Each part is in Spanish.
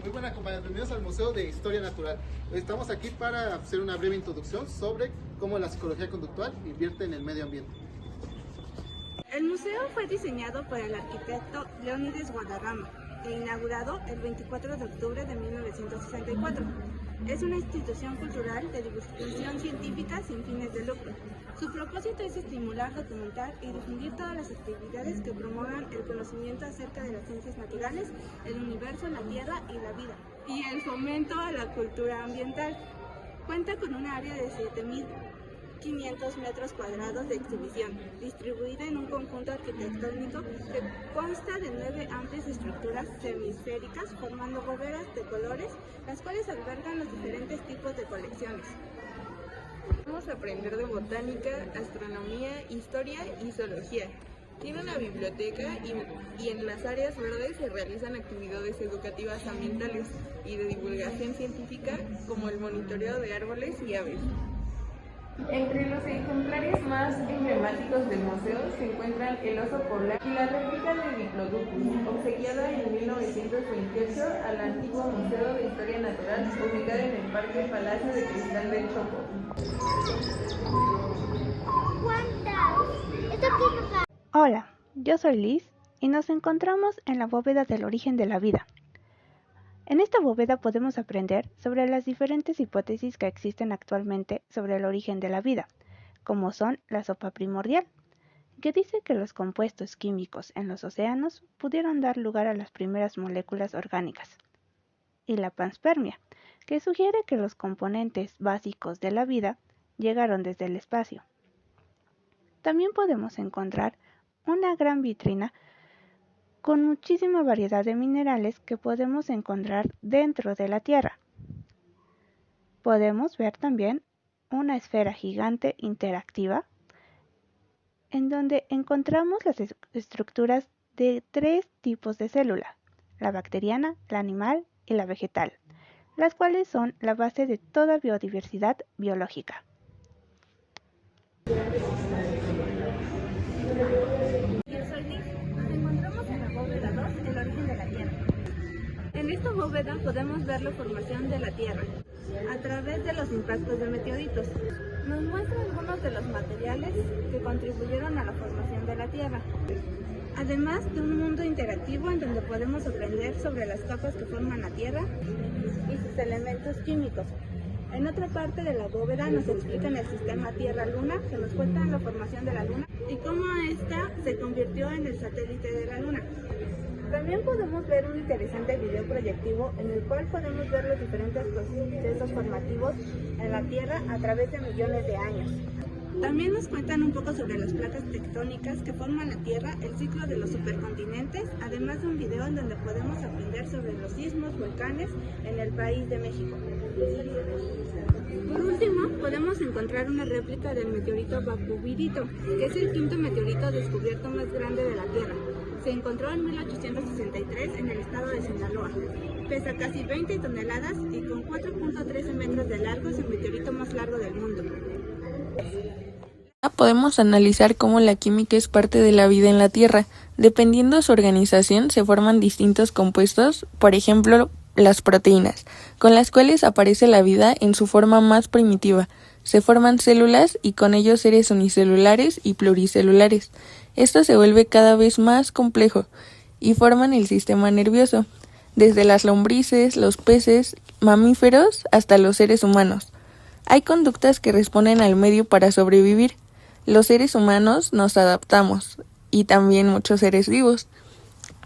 Muy buenas compañeros, bienvenidos al Museo de Historia Natural. Estamos aquí para hacer una breve introducción sobre cómo la psicología conductual invierte en el medio ambiente. El museo fue diseñado por el arquitecto Leónidas Guadarrama e inaugurado el 24 de octubre de 1964. Es una institución cultural de divulgación científica sin fines de lucro. Su propósito es estimular, documentar y difundir todas las actividades que promuevan el conocimiento acerca de las ciencias naturales, el universo, la tierra y la vida, y el fomento a la cultura ambiental. Cuenta con un área de 7.500 metros cuadrados de exhibición, distribuida en un conjunto arquitectónico que consta de 9 amplias estructuras semisféricas formando bóvedas de colores, las cuales albergan los diferentes tipos de colecciones. Vamos a aprender de botánica, astronomía, historia y zoología. Tiene una biblioteca y en las áreas verdes se realizan actividades educativas ambientales y de divulgación científica como el monitoreo de árboles y aves. Entre los ejemplares más emblemáticos del museo se encuentran el oso polar y la réplica de Diplodocus, obsequiada en 1928 al antiguo Museo de Historia Natural, ubicado en el Parque Palacio de Cristal del Chopo. Hola, yo soy Liz y nos encontramos en la bóveda del origen de la vida. En esta bóveda podemos aprender sobre las diferentes hipótesis que existen actualmente sobre el origen de la vida, como son la sopa primordial, que dice que los compuestos químicos en los océanos pudieron dar lugar a las primeras moléculas orgánicas, y la panspermia, que sugiere que los componentes básicos de la vida llegaron desde el espacio. También podemos encontrar una gran vitrina con muchísima variedad de minerales que podemos encontrar dentro de la Tierra. Podemos ver también una esfera gigante interactiva en donde encontramos las estructuras de 3 tipos de célula, la bacteriana, la animal y la vegetal, las cuales son la base de toda biodiversidad biológica. En esta bóveda podemos ver la formación de la Tierra a través de los impactos de meteoritos. Nos muestra algunos de los materiales que contribuyeron a la formación de la Tierra, además de un mundo interactivo en donde podemos aprender sobre las capas que forman la Tierra y sus elementos químicos. En otra parte de la bóveda nos explican el sistema Tierra-Luna, que nos cuentan la formación de la Luna y cómo ésta se convirtió en el satélite de la Luna. También podemos ver un interesante video proyectivo en el cual podemos ver los diferentes procesos formativos en la Tierra a través de millones de años. También nos cuentan un poco sobre las placas tectónicas que forman la Tierra, el ciclo de los supercontinentes, además de un video en donde podemos aprender sobre los sismos, volcanes en el país de México. Por último, podemos encontrar una réplica del meteorito Bakubirito, que es el 5º meteorito descubierto más grande de la Tierra. Se encontró en 1863 en el estado de Sinaloa. Pesa casi 20 toneladas y con 4.13 metros de largo es el meteorito más largo del mundo. Podemos analizar cómo la química es parte de la vida en la Tierra. Dependiendo de su organización, se forman distintos compuestos, por ejemplo, las proteínas, con las cuales aparece la vida en su forma más primitiva. Se forman células y con ello seres unicelulares y pluricelulares. Esto se vuelve cada vez más complejo y forman el sistema nervioso, desde las lombrices, los peces, mamíferos hasta los seres humanos. Hay conductas que responden al medio para sobrevivir. Los seres humanos nos adaptamos y también muchos seres vivos.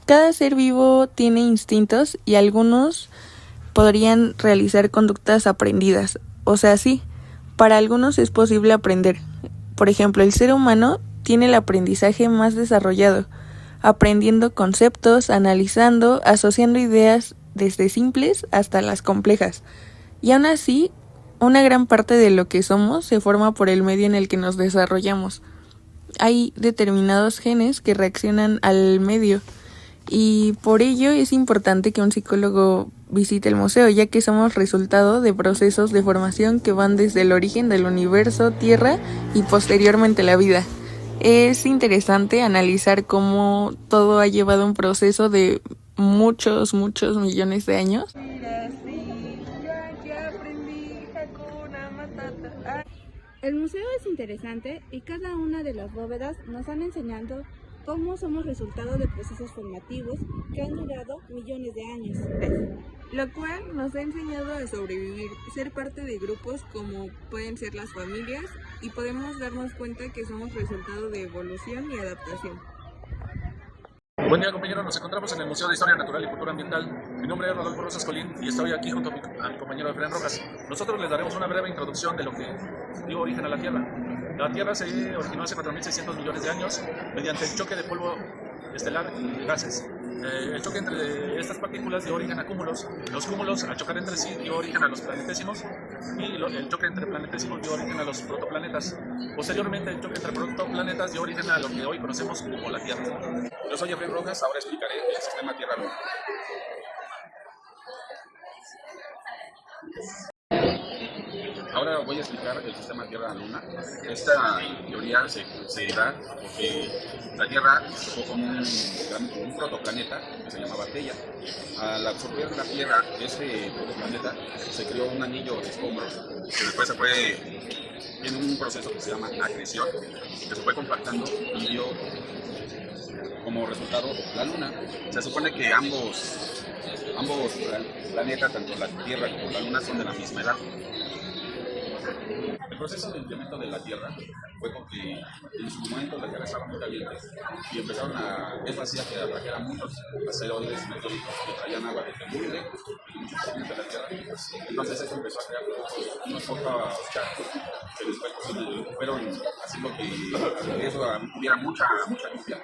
Cada ser vivo tiene instintos y algunos podrían realizar conductas aprendidas. O sea, sí, para algunos es posible aprender. Por ejemplo, el ser humano tiene el aprendizaje más desarrollado, aprendiendo conceptos, analizando, asociando ideas desde simples hasta las complejas. Y aún así, una gran parte de lo que somos se forma por el medio en el que nos desarrollamos. Hay determinados genes que reaccionan al medio y por ello es importante que un psicólogo visite el museo, ya que somos resultado de procesos de formación que van desde el origen del universo, Tierra y posteriormente la vida. Es interesante analizar cómo todo ha llevado un proceso de muchos millones de años. El museo es interesante y cada una de las bóvedas nos han enseñado cómo somos resultado de procesos formativos que han durado millones de años. Lo cual nos ha enseñado a sobrevivir, ser parte de grupos como pueden ser las familias y podemos darnos cuenta que somos resultado de evolución y adaptación. Buen día, compañeros. Nos encontramos en el Museo de Historia Natural y Cultura Ambiental. Mi nombre es Rodolfo Rosas Colín y estoy aquí junto a mi compañero Efraín Rojas. Nosotros les daremos una breve introducción de lo que dio origen a la Tierra. La Tierra se originó hace 4.600 millones de años mediante el choque de polvo estelar y gases. El choque entre estas partículas dio origen a cúmulos. Los cúmulos, al chocar entre sí, dio origen a los planetésimos y el choque entre planetésimos dio origen a los protoplanetas. Posteriormente, el choque entre protoplanetas dio origen a lo que hoy conocemos como la Tierra. Yo soy Efraín Rojas, ahora explicaré el sistema Tierra-Luna. Ahora voy a explicar el sistema Tierra-Luna. Esta teoría se da porque la Tierra chocó con un protoplaneta que se llamaba Theia. Al absorber la Tierra ese protoplaneta, se creó un anillo de escombros que después se fue en un proceso que se llama acreción, que se fue compactando y dio como resultado la Luna. Se supone que ambos planetas, tanto la Tierra como la Luna, son de la misma edad. El proceso de enfriamiento de la Tierra fue porque en su momento la Tierra estaba muy caliente y empezaron a atraer a muchos asteroides meteoritos que traían agua desde muy lejos y muchos de la Tierra. Entonces eso empezó a crear unos pocos charcos que después fueron haciendo que eso hubiera mucha lluvia.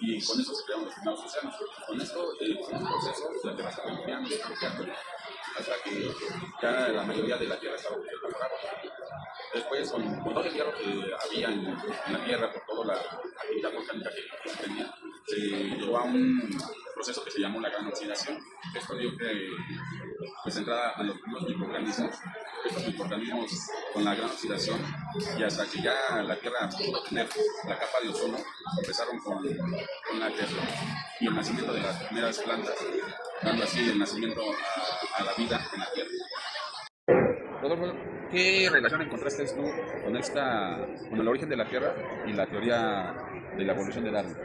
Y con eso se crearon los primeros océanos. Con esto, el proceso, la Tierra se fue enfriando hasta que ya la mayoría de la Tierra estaba cubierta por agua. Después, con todo el hierro que había en la Tierra, por toda la actividad volcánica que se tenía, se llevó a un proceso que se llamó la gran oxidación. Esto dio pues, entrada a los primeros microorganismos. Estos microorganismos, con la gran oxidación, y hasta que ya la Tierra pudo tener la capa de ozono, empezaron con la creación y el nacimiento de las primeras plantas, dando así el nacimiento a la vida en la Tierra. Rodolfo, ¿qué relación encontraste tú con el origen de la Tierra y la teoría de la evolución de Darwin?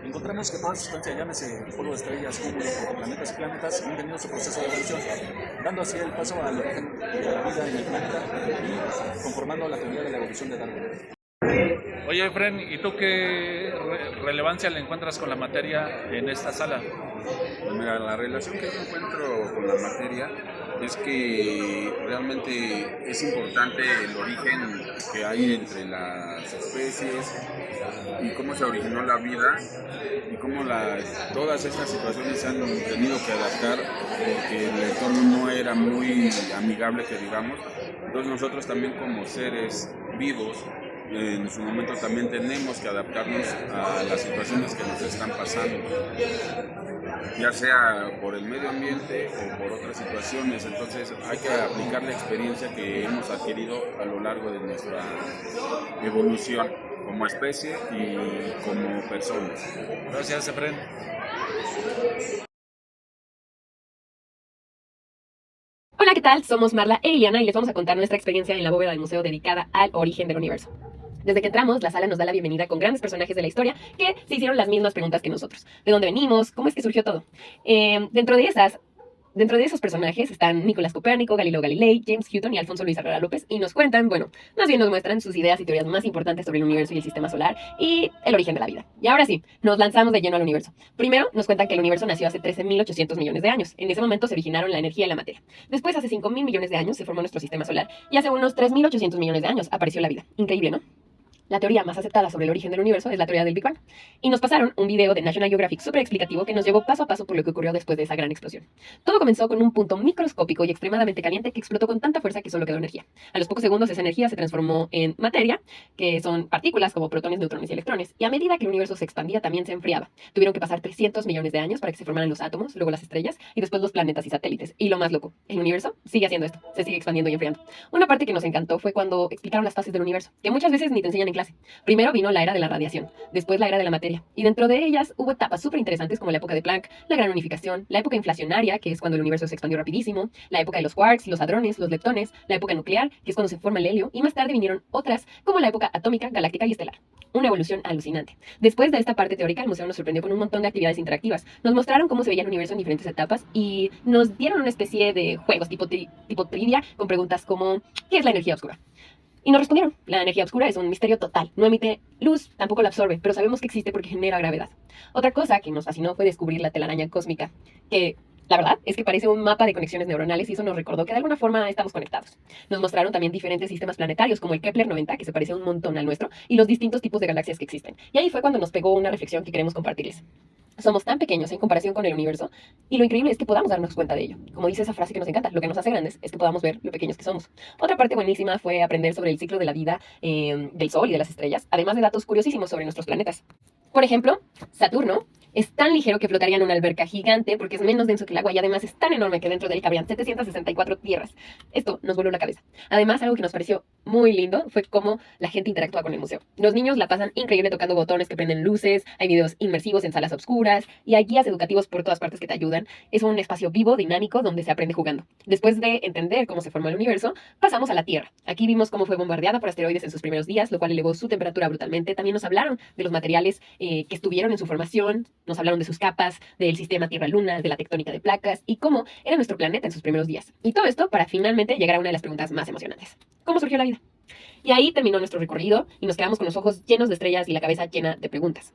Encontramos que toda sustancia, llámese polvo de estrellas, cúmulos, protoplanetas y planetas, han tenido su proceso de evolución, dando así el paso al origen de la vida en el planeta y conformando la teoría de la evolución de Darwin. Oye, Efraín, ¿y tú qué relevancia le encuentras con la materia en esta sala? Pues mira, la relación que yo encuentro con la materia es que realmente es importante el origen que hay entre las especies y cómo se originó la vida y cómo todas estas situaciones se han tenido que adaptar porque el entorno no era muy amigable, que digamos. Entonces nosotros también como seres vivos en su momento también tenemos que adaptarnos a las situaciones que nos están pasando, ya sea por el medio ambiente o por otras situaciones. Entonces hay que aplicar la experiencia que hemos adquirido a lo largo de nuestra evolución como especie y como personas. Gracias, Efraín. Hola, ¿qué tal? Somos Marla e Iliana y les vamos a contar nuestra experiencia en la bóveda del museo dedicada al origen del universo. Desde que entramos, la sala nos da la bienvenida con grandes personajes de la historia que se hicieron las mismas preguntas que nosotros. ¿De dónde venimos? ¿Cómo es que surgió todo? Dentro de esos personajes están Nicolás Copérnico, Galileo Galilei, James Newton y Alfonso Luis Herrera López y nos cuentan, más bien nos muestran sus ideas y teorías más importantes sobre el universo y el sistema solar y el origen de la vida. Y ahora sí, nos lanzamos de lleno al universo. Primero, nos cuentan que el universo nació hace 13.800 millones de años. En ese momento se originaron la energía y la materia. Después, hace 5.000 millones de años, se formó nuestro sistema solar y hace unos 3.800 millones de años apareció la vida. Increíble, ¿no? La teoría más aceptada sobre el origen del universo es la teoría del Big Bang. Y nos pasaron un video de National Geographic súper explicativo que nos llevó paso a paso por lo que ocurrió después de esa gran explosión. Todo comenzó con un punto microscópico y extremadamente caliente que explotó con tanta fuerza que solo quedó energía. A los pocos segundos esa energía se transformó en materia, que son partículas como protones, neutrones y electrones. Y a medida que el universo se expandía, también se enfriaba. Tuvieron que pasar 300 millones de años para que se formaran los átomos, luego las estrellas y después los planetas y satélites. Y lo más loco, el universo sigue haciendo esto, se sigue expandiendo y enfriando. Una parte que nos encantó fue cuando explicaron las fases del universo, que muchas veces ni te enseñan en clase. clase. Primero vino la era de la radiación, después la era de la materia, y dentro de ellas hubo etapas súper interesantes como la época de Planck, la gran unificación, la época inflacionaria, que es cuando el universo se expandió rapidísimo, la época de los quarks, los hadrones, los leptones, la época nuclear, que es cuando se forma el helio, y más tarde vinieron otras como la época atómica, galáctica y estelar. Una evolución alucinante. Después de esta parte teórica, el museo nos sorprendió con un montón de actividades interactivas. Nos mostraron cómo se veía el universo en diferentes etapas y nos dieron una especie de juegos tipo trivia con preguntas como ¿qué es la energía oscura? Y nos respondieron, la energía oscura es un misterio total, no emite luz, tampoco la absorbe, pero sabemos que existe porque genera gravedad. Otra cosa que nos fascinó fue descubrir la telaraña cósmica, que la verdad es que parece un mapa de conexiones neuronales y eso nos recordó que de alguna forma estamos conectados. Nos mostraron también diferentes sistemas planetarios como el Kepler 90, que se parece un montón al nuestro, y los distintos tipos de galaxias que existen. Y ahí fue cuando nos pegó una reflexión que queremos compartirles. Somos tan pequeños en comparación con el universo y lo increíble es que podamos darnos cuenta de ello. Como dice esa frase que nos encanta, lo que nos hace grandes es que podamos ver lo pequeños que somos. Otra parte buenísima fue aprender sobre el ciclo de la vida del Sol y de las estrellas, además de datos curiosísimos sobre nuestros planetas. Por ejemplo, Saturno es tan ligero que flotaría en una alberca gigante porque es menos denso que el agua y además es tan enorme que dentro de él cabrían 764 tierras. Esto nos voló la cabeza. Además, algo que nos pareció muy lindo fue cómo la gente interactúa con el museo. Los niños la pasan increíble tocando botones que prenden luces, hay videos inmersivos en salas oscuras y hay guías educativos por todas partes que te ayudan. Es un espacio vivo, dinámico, donde se aprende jugando. Después de entender cómo se formó el universo, pasamos a la Tierra. Aquí vimos cómo fue bombardeada por asteroides en sus primeros días, lo cual elevó su temperatura brutalmente. También nos hablaron de los materiales que estuvieron en su formación, nos hablaron de sus capas, del sistema Tierra-Luna, de la tectónica de placas y cómo era nuestro planeta en sus primeros días. Y todo esto para finalmente llegar a una de las preguntas más emocionantes. ¿Cómo surgió la vida? Y ahí terminó nuestro recorrido y nos quedamos con los ojos llenos de estrellas y la cabeza llena de preguntas.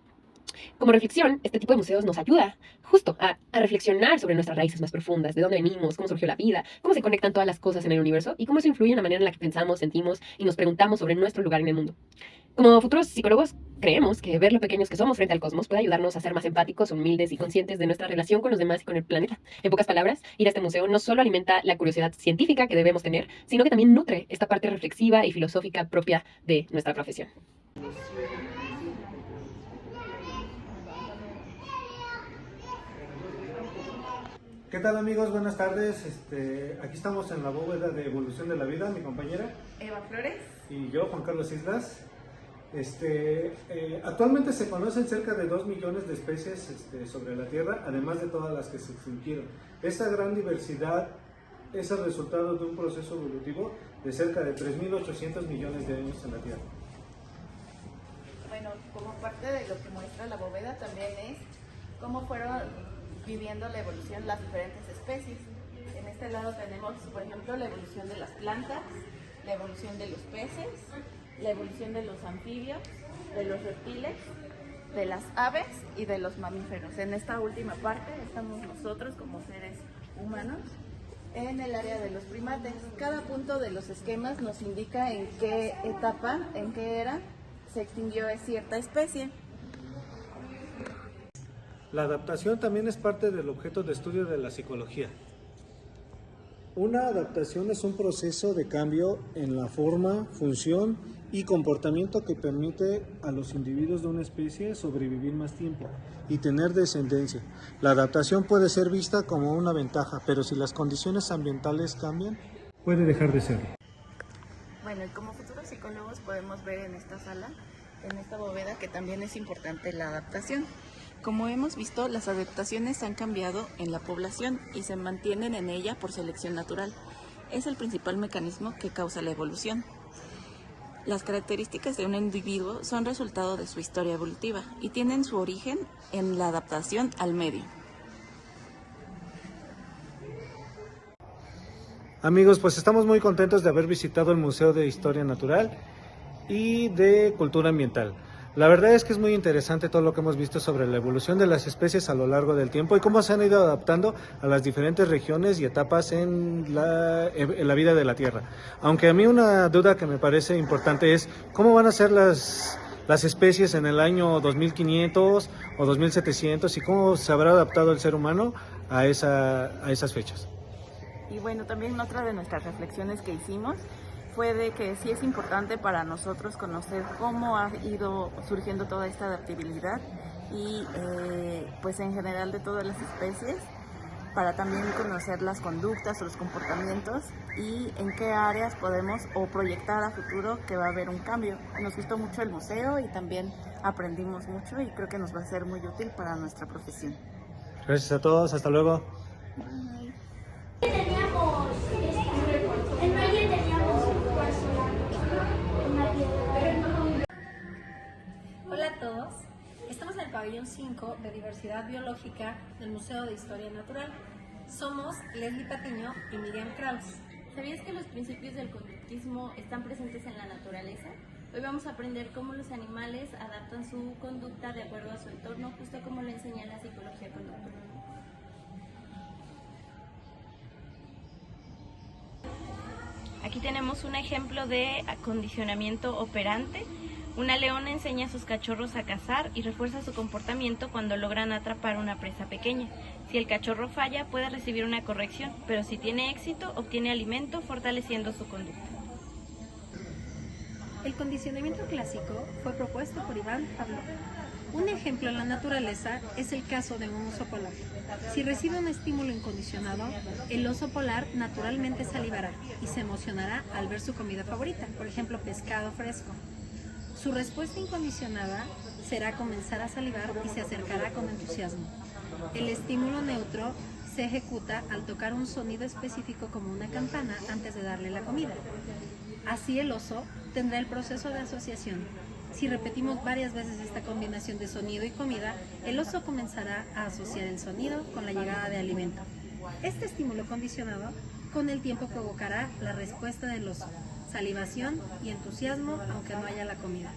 Como reflexión, este tipo de museos nos ayuda justo a reflexionar sobre nuestras raíces más profundas, de dónde venimos, cómo surgió la vida, cómo se conectan todas las cosas en el universo y cómo eso influye en la manera en la que pensamos, sentimos y nos preguntamos sobre nuestro lugar en el mundo. Como futuros psicólogos, creemos que ver lo pequeños que somos frente al cosmos puede ayudarnos a ser más empáticos, humildes y conscientes de nuestra relación con los demás y con el planeta. En pocas palabras, ir a este museo no solo alimenta la curiosidad científica que debemos tener, sino que también nutre esta parte reflexiva y filosófica propia de nuestra profesión. ¿Qué tal amigos? Buenas tardes. Aquí estamos en la bóveda de evolución de la vida, mi compañera Eva Flores. y yo, Juan Carlos Islas. Actualmente se conocen cerca de 2 millones de especies sobre la Tierra, además de todas las que se extinguieron. Esta gran diversidad es el resultado de un proceso evolutivo de cerca de 3.800 millones de años en la Tierra. Bueno, como parte de lo que muestra la bóveda también es cómo fueron viviendo la evolución las diferentes especies. En este lado tenemos, por ejemplo, la evolución de las plantas, la evolución de los peces, la evolución de los anfibios, de los reptiles, de las aves y de los mamíferos. En esta última parte estamos nosotros como seres humanos en el área de los primates. Cada punto de los esquemas nos indica en qué etapa, en qué era se extinguió cierta especie. La adaptación también es parte del objeto de estudio de la psicología. Una adaptación es un proceso de cambio en la forma, función y comportamiento que permite a los individuos de una especie sobrevivir más tiempo y tener descendencia. La adaptación puede ser vista como una ventaja, pero si las condiciones ambientales cambian, puede dejar de serlo. Bueno, y como futuros psicólogos podemos ver en esta sala, en esta bóveda, que también es importante la adaptación. Como hemos visto, las adaptaciones han cambiado en la población y se mantienen en ella por selección natural. Es el principal mecanismo que causa la evolución. Las características de un individuo son resultado de su historia evolutiva y tienen su origen en la adaptación al medio. Amigos, pues estamos muy contentos de haber visitado el Museo de Historia Natural y de Cultura Ambiental. La verdad es que es muy interesante todo lo que hemos visto sobre la evolución de las especies a lo largo del tiempo y cómo se han ido adaptando a las diferentes regiones y etapas en la vida de la Tierra. Aunque a mí una duda que me parece importante es cómo van a ser las especies en el año 2500 o 2700 y cómo se habrá adaptado el ser humano a esas fechas. Y bueno, también otra de nuestras reflexiones que hicimos fue de que sí es importante para nosotros conocer cómo ha ido surgiendo toda esta adaptabilidad y pues en general de todas las especies para también conocer las conductas o los comportamientos y en qué áreas podemos o proyectar a futuro que va a haber un cambio. Nos gustó mucho el museo y también aprendimos mucho y creo que nos va a ser muy útil para nuestra profesión. Gracias a todos, hasta luego. Hola a todos, estamos en el pabellón 5 de Diversidad Biológica del Museo de Historia Natural. Somos Leslie Patiño y Miriam Kraus. ¿Sabías que los principios del conductismo están presentes en la naturaleza? Hoy vamos a aprender cómo los animales adaptan su conducta de acuerdo a su entorno, justo como lo enseña la psicología conductual. Aquí tenemos un ejemplo de acondicionamiento operante. Una leona enseña a sus cachorros a cazar y refuerza su comportamiento cuando logran atrapar una presa pequeña. Si el cachorro falla, puede recibir una corrección, pero si tiene éxito, obtiene alimento, fortaleciendo su conducta. El condicionamiento clásico fue propuesto por Iván Pavlov. Un ejemplo en la naturaleza es el caso de un oso polar. Si recibe un estímulo incondicionado, el oso polar naturalmente salivará y se emocionará al ver su comida favorita, por ejemplo pescado fresco. Su respuesta incondicionada será comenzar a salivar y se acercará con entusiasmo. El estímulo neutro se ejecuta al tocar un sonido específico como una campana antes de darle la comida. Así el oso tendrá el proceso de asociación. Si repetimos varias veces esta combinación de sonido y comida, el oso comenzará a asociar el sonido con la llegada de alimento. Este estímulo condicionado con el tiempo provocará la respuesta del oso, salivación y entusiasmo aunque no haya la comida.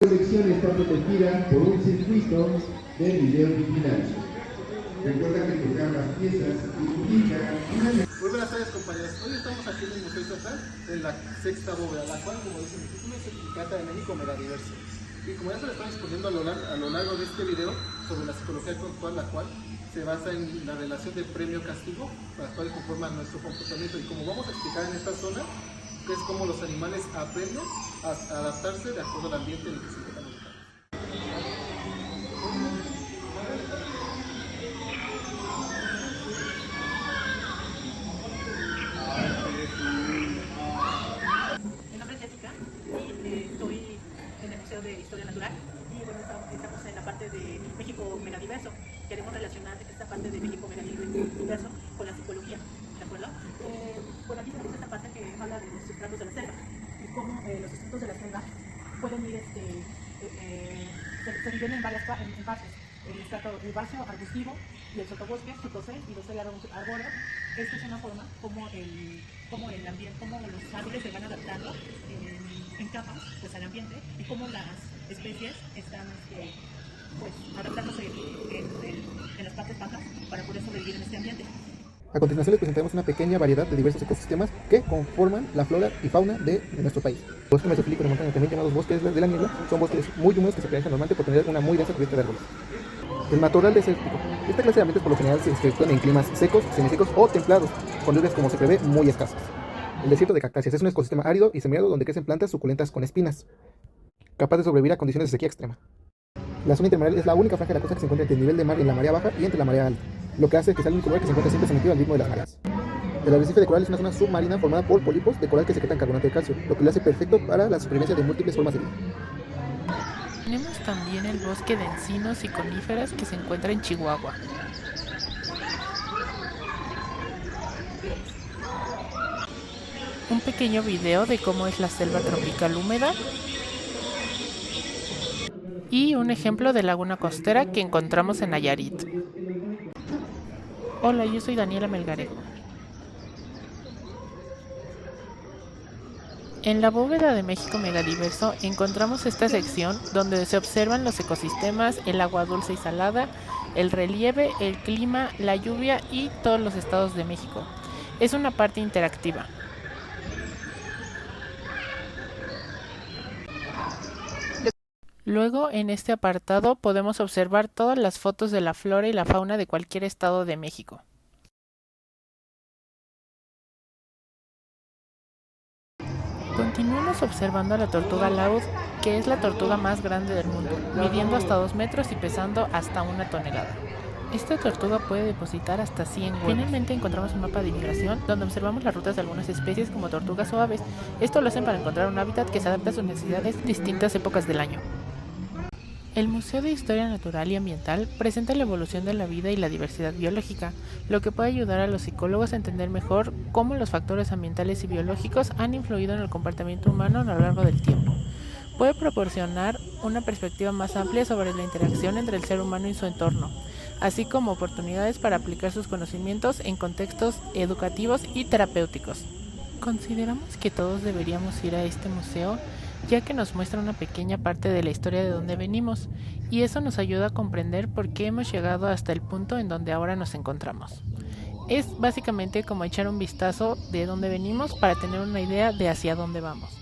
La colección está protegida por un circuito de videovigilancia. Recuerda que tocar las piezas implica una... Muy buenas tardes, compañeros. Hoy estamos aquí en el Museo Estatal, en la sexta bóveda, la cual, como dice mi título, se trata de México Megadiverso. Y como ya se lo estamos exponiendo a lo largo de este video sobre la psicología conductual, la cual se basa en la relación de premio-castigo, la cual conforma nuestro comportamiento. Y como vamos a explicar en esta zona, que es como los animales aprenden a adaptarse de acuerdo al ambiente en el que se encuentran ubicados. Mi nombre es Jessica y estoy en el Museo de Historia Natural y bueno, estamos en la parte de México Megadiverso. Queremos relacionar esta parte de México Megadiverso con la psicología, ¿de acuerdo? Bueno, aquí tenemos esta parte que habla de los estratos de la selva y cómo los estratos de la selva pueden ir, se dividen en varias partes. El estrato herbáceo, arbustivo y el sotobosque, sotosel y los arbóreos. Esta es una forma como el ambiente, como los árboles se van adaptando en capas pues, al ambiente y cómo las especies están pues, adaptándose en las partes bajas para poder sobrevivir en este ambiente. A continuación les presentaremos una pequeña variedad de diversos ecosistemas que conforman la flora y fauna de nuestro país. Los bosques mesofílicos de montaña, también llamados bosques de la niebla, son bosques muy húmedos que se caracterizan normalmente por tener una muy densa cubierta de árboles. El matorral desértico. Esta clase de ambientes por lo general se efectúan en climas secos, semisecos o templados, con lluvias como se prevé muy escasas. El desierto de cactáceas es un ecosistema árido y semiárido donde crecen plantas suculentas con espinas, capaz de sobrevivir a condiciones de sequía extrema. La zona intermareal es la única franja de la costa que se encuentra entre el nivel de mar en la marea baja y entre la marea alta, lo que hace que sea el único lugar que se encuentra siempre sometido al ritmo de las mareas. El arrecife de coral es una zona submarina formada por pólipos de coral que secretan carbonato de calcio, lo que lo hace perfecto para la supervivencia de múltiples formas de vida. Tenemos también el bosque de encinos y coníferas que se encuentra en Chihuahua. Un pequeño video de cómo es la selva tropical húmeda y un ejemplo de laguna costera que encontramos en Nayarit. Hola, yo soy Daniela Melgarejo. En la bóveda de México Megadiverso encontramos esta sección donde se observan los ecosistemas, el agua dulce y salada, el relieve, el clima, la lluvia y todos los estados de México. Es una parte interactiva. Luego, en este apartado podemos observar todas las fotos de la flora y la fauna de cualquier estado de México. Continuemos observando a la tortuga laúd, que es la tortuga más grande del mundo, midiendo hasta 2 metros y pesando hasta 1 tonelada. Esta tortuga puede depositar hasta 100 huevos. Finalmente encontramos un mapa de migración donde observamos las rutas de algunas especies como tortugas o aves. Esto lo hacen para encontrar un hábitat que se adapte a sus necesidades en distintas épocas del año. El Museo de Historia Natural y Ambiental presenta la evolución de la vida y la diversidad biológica, lo que puede ayudar a los psicólogos a entender mejor cómo los factores ambientales y biológicos han influido en el comportamiento humano a lo largo del tiempo. Puede proporcionar una perspectiva más amplia sobre la interacción entre el ser humano y su entorno, así como oportunidades para aplicar sus conocimientos en contextos educativos y terapéuticos. Consideramos que todos deberíamos ir a este museo, ya que nos muestra una pequeña parte de la historia de donde venimos, y eso nos ayuda a comprender por qué hemos llegado hasta el punto en donde ahora nos encontramos. Es básicamente como echar un vistazo de dónde venimos para tener una idea de hacia dónde vamos.